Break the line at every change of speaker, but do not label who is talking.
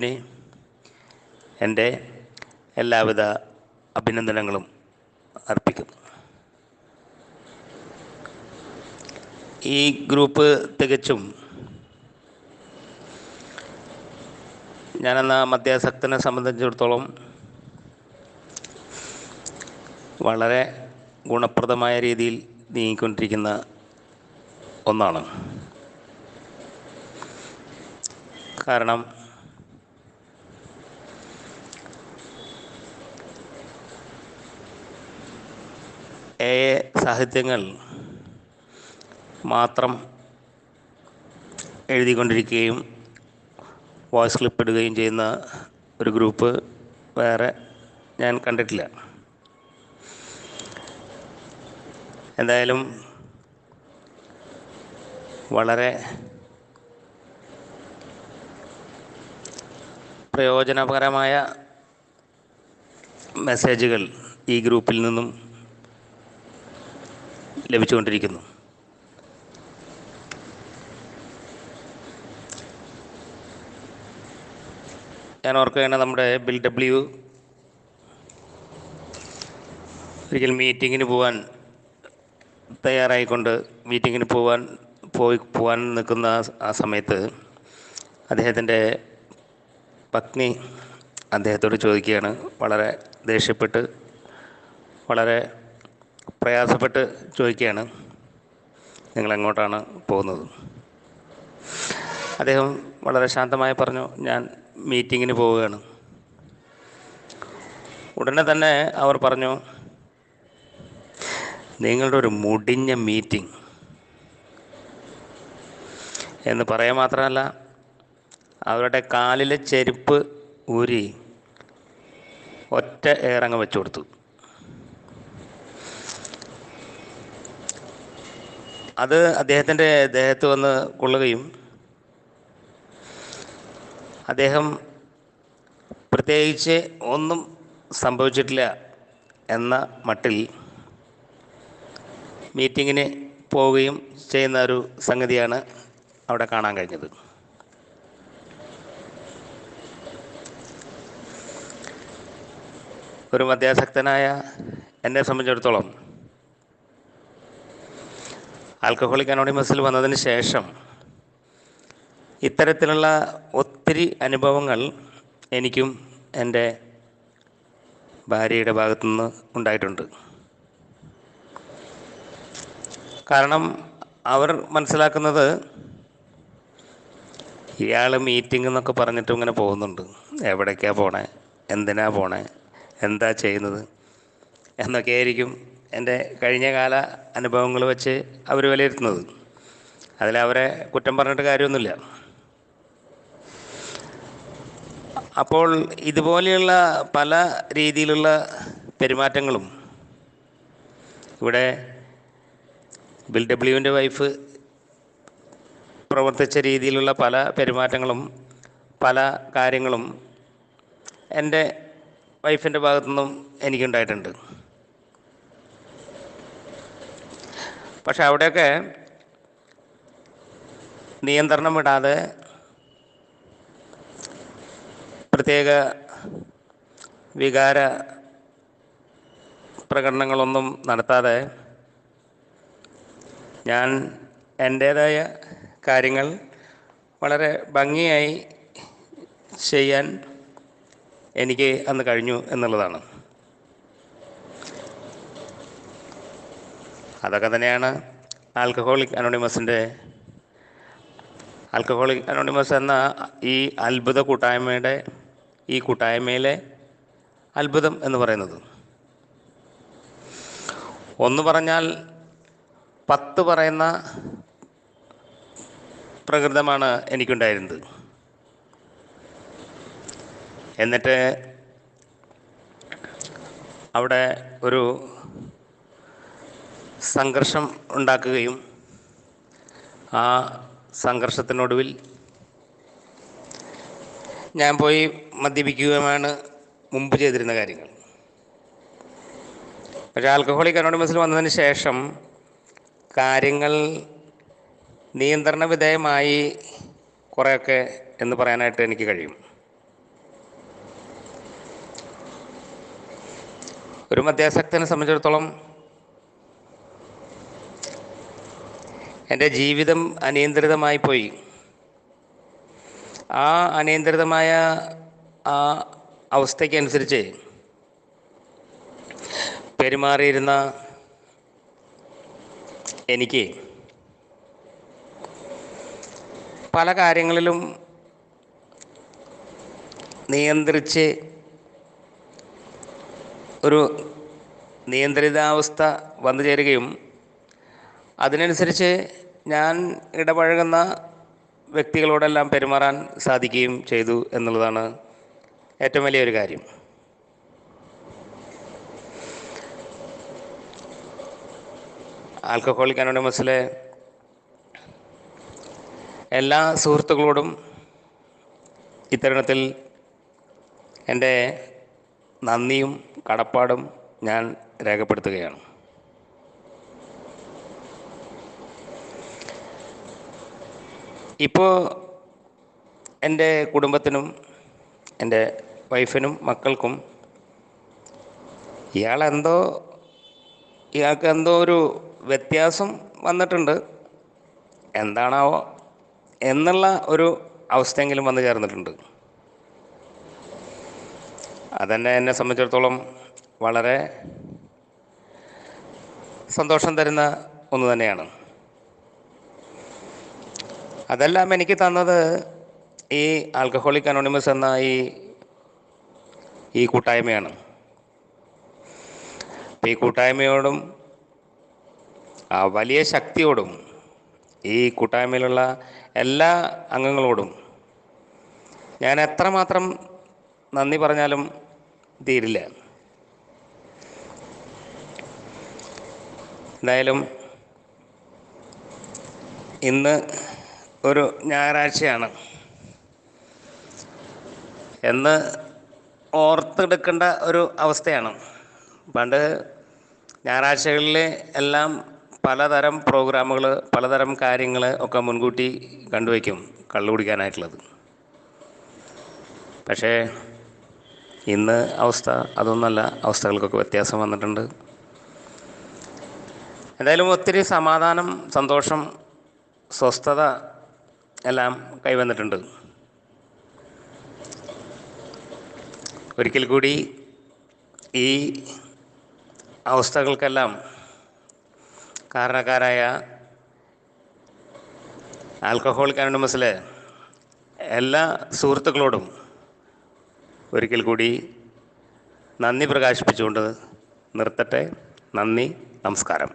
ഗ്രൂപ്പിന് എൻ്റെ എല്ലാവിധ അഭിനന്ദനങ്ങളും അർപ്പിക്കുന്നു. ഈ ഗ്രൂപ്പ് തികച്ചും ഞാനെന്ന മദ്യാസക്തനെ സംബന്ധിച്ചിടത്തോളം വളരെ ഗുണപ്രദമായ രീതിയിൽ നീങ്ങിക്കൊണ്ടിരിക്കുന്ന ഒന്നാണ്. കാരണം സാഹിത്യങ്ങൾ മാത്രം എഴുതിക്കൊണ്ടിരിക്കുകയും വോയിസ് ക്ലിപ്പ് ഇടുകയും ചെയ്യുന്ന ഒരു ഗ്രൂപ്പ് വേറെ ഞാൻ കണ്ടിട്ടില്ല. എന്തായാലും വളരെ പ്രയോജനകരമായ മെസ്സേജുകൾ ഈ ഗ്രൂപ്പിൽ നിന്നും ലഭിച്ചുകൊണ്ടിരിക്കുന്നു. ഞാൻ ഓർക്കുകയാണ്, നമ്മുടെ ബിൽ ഡബ്ല്യു ഒരിക്കൽ മീറ്റിങ്ങിന് പോകാൻ തയ്യാറായിക്കൊണ്ട് മീറ്റിങ്ങിന് പോകാൻ നിൽക്കുന്ന ആ സമയത്ത് അദ്ദേഹത്തിൻ്റെ പത്നി അദ്ദേഹത്തോട് ചോദിക്കുകയാണ്, വളരെ ദേഷ്യപ്പെട്ട് വളരെ പ്രയാസപ്പെട്ട് ചോദിക്കുകയാണ്, നിങ്ങളെങ്ങോട്ടാണ് പോകുന്നത്? അദ്ദേഹം വളരെ ശാന്തമായി പറഞ്ഞു, ഞാൻ മീറ്റിങ്ങിന് പോവുകയാണ്. ഉടനെ തന്നെ അവർ പറഞ്ഞു, നിങ്ങളുടെ ഒരു മുടിഞ്ഞ മീറ്റിംഗ് എന്ന് പറയാൻ മാത്രമല്ല, അവരുടെ കാലിലെ ചെരുപ്പ് ഊരി ഒറ്റ ഏറങ്ങ് വെച്ചു കൊടുത്തു. അത് അദ്ദേഹത്തിൻ്റെ ദേഹത്ത് വന്ന് കൊള്ളുകയും അദ്ദേഹം പ്രത്യേകിച്ച് ഒന്നും സംഭവിച്ചിട്ടില്ല എന്ന മട്ടിൽ മീറ്റിങ്ങിന് പോവുകയും ചെയ്യുന്ന ഒരു സംഗതിയാണ് അവിടെ കാണാൻ കഴിഞ്ഞത്. ഒരു മദ്യാസക്തനായ എന്നെ സംബന്ധിച്ചിടത്തോളം ആൽക്കഹോളിക് അനോണിമസിൽ വന്നതിന് ശേഷം ഇത്തരത്തിലുള്ള ഒത്തിരി അനുഭവങ്ങൾ എനിക്കും എൻ്റെ ഭാര്യയുടെ ഭാഗത്തുനിന്ന് ഉണ്ടായിട്ടുണ്ട്. കാരണം അവർ മനസ്സിലാക്കുന്നത്, ഇയാൾ മീറ്റിംഗ് എന്നൊക്കെ പറഞ്ഞിട്ട് ഇങ്ങനെ പോകുന്നുണ്ട്, എവിടേക്കാണ് പോണേ, എന്തിനാ പോണേ, എന്താ ചെയ്യുന്നത് എന്നൊക്കെ ആയിരിക്കും എൻ്റെ കഴിഞ്ഞകാല അനുഭവങ്ങൾ വെച്ച് അവർ വിലയിരുത്തുന്നത്. അതിലവരെ കുറ്റം പറഞ്ഞിട്ട് കാര്യമൊന്നുമില്ല. അപ്പോൾ ഇതുപോലെയുള്ള പല രീതിയിലുള്ള പെരുമാറ്റങ്ങളും ഇവിടെ ബിൽ ഡബ്ല്യുവിൻ്റെ വൈഫ് പ്രവർത്തിച്ച രീതിയിലുള്ള പല പെരുമാറ്റങ്ങളും പല കാര്യങ്ങളും എൻ്റെ വൈഫിൻ്റെ ഭാഗത്തുനിന്നും എനിക്കുണ്ടായിട്ടുണ്ട്. പക്ഷെ അവിടെയൊക്കെ നിയന്ത്രണം വിടാതെ പ്രത്യേക വികാര പ്രകടനങ്ങളൊന്നും നടത്താതെ ഞാൻ എൻ്റേതായ കാര്യങ്ങൾ വളരെ ഭംഗിയായി ചെയ്യാൻ എനിക്ക് അന്ന് കഴിഞ്ഞു എന്നുള്ളതാണ്. അതൊക്കെ തന്നെയാണ് ആൽക്കഹോളിക് അനോണിമസ് എന്ന ഈ അത്ഭുത കൂട്ടായ്മയിലെ അത്ഭുതം എന്ന് പറയുന്നത്. ഒന്ന് പറഞ്ഞാൽ 10 പറയുന്ന പ്രകൃതമാണ് എനിക്കുണ്ടായിരുന്നത്. എന്നിട്ട് അവിടെ ഒരു സംഘർഷം ഉണ്ടാക്കുകയും ആ സംഘർഷത്തിനൊടുവിൽ ഞാൻ പോയി മദ്യപിക്കുകയുമാണ് മുമ്പ് ചെയ്തിരുന്ന കാര്യങ്ങൾ. പക്ഷേ ആൽക്കഹോളിക് അനോണിമസിൽ വന്നതിന് ശേഷം കാര്യങ്ങൾ നിയന്ത്രണ വിധേയമായി കുറേയൊക്കെ എന്ന് പറയാനായിട്ട് എനിക്ക് കഴിയും. ഒരു മദ്യാസക്തനെ സംബന്ധിച്ചിടത്തോളം എൻ്റെ ജീവിതം അനിയന്ത്രിതമായി പോയി. ആ അനിയന്ത്രിതമായ ആ അവസ്ഥയ്ക്കനുസരിച്ച് പെരുമാറിയിരുന്ന എനിക്ക് പല കാര്യങ്ങളിലും നിയന്ത്രിച്ച് ഒരു നിയന്ത്രിതാവസ്ഥ വന്നു ചേരുകയും അതിനനുസരിച്ച് ഞാൻ ഇടപഴകുന്ന വ്യക്തികളോടെല്ലാം പെരുമാറാൻ സാധിക്കുകയും ചെയ്തു എന്നുള്ളതാണ് ഏറ്റവും വലിയൊരു കാര്യം. ആൽക്കഹോളിക് അനോണിമസിലെ എല്ലാ സുഹൃത്തുക്കളോടും ഇത്തരുണത്തിൽ എൻ്റെ നന്ദിയും കടപ്പാടും ഞാൻ രേഖപ്പെടുത്തുകയാണ്. ഇപ്പോൾ എൻ്റെ കുടുംബത്തിനും എൻ്റെ വൈഫിനും മക്കൾക്കും ഇയാൾക്ക് എന്തോ ഒരു വ്യത്യാസം വന്നിട്ടുണ്ട്, എന്താണാവോ എന്നുള്ള ഒരു അവസ്ഥയെങ്കിലും വന്നു ചേർന്നിട്ടുണ്ട്. അതെന്നെ എന്നെ സംബന്ധിച്ചിടത്തോളം വളരെ സന്തോഷം തരുന്ന ഒന്ന് തന്നെയാണ്. അതെല്ലാം എനിക്ക് തന്നത് ഈ ആൽക്കഹോളിക് അനോണിമസ് എന്ന ഈ കൂട്ടായ്മയാണ്. ഈ കൂട്ടായ്മയോടും വലിയ ശക്തിയോടും ഈ കൂട്ടായ്മയിലുള്ള എല്ലാ അംഗങ്ങളോടും ഞാൻ എത്രമാത്രം നന്ദി പറഞ്ഞാലും തീരില്ല. എന്തായാലും ഇന്ന് ഒരു ഞായറാഴ്ചയാണ് എന്ന് ഓർത്തെടുക്കേണ്ട ഒരു അവസ്ഥയാണ്. പണ്ട് ഞായറാഴ്ചകളിൽ എല്ലാം പലതരം പ്രോഗ്രാമുകൾ, പലതരം കാര്യങ്ങൾ ഒക്കെ മുൻകൂട്ടി കണ്ടുവയ്ക്കും കള്ളു കുടിക്കാനായിട്ടുള്ളത്. പക്ഷേ ഇന്ന് അവസ്ഥ അതൊന്നല്ല, അവസ്ഥകൾക്കൊക്കെ വ്യത്യാസം വന്നിട്ടുണ്ട്. എന്തായാലും ഒത്തിരി സമാധാനം, സന്തോഷം, സ്വസ്ഥത എല്ലാം കൈവന്നിട്ടുണ്ട്. ഒരിക്കൽ കൂടി ഈ അവസ്ഥകൾക്കെല്ലാം കാരണക്കാരായ ആൽക്കഹോളിക് അനോണിമസിലെ എല്ലാ സുഹൃത്തുക്കളോടും ഒരിക്കൽ കൂടി നന്ദി പ്രകാശിപ്പിച്ചുകൊണ്ട് നിർത്തട്ടെ. നന്ദി, നമസ്കാരം.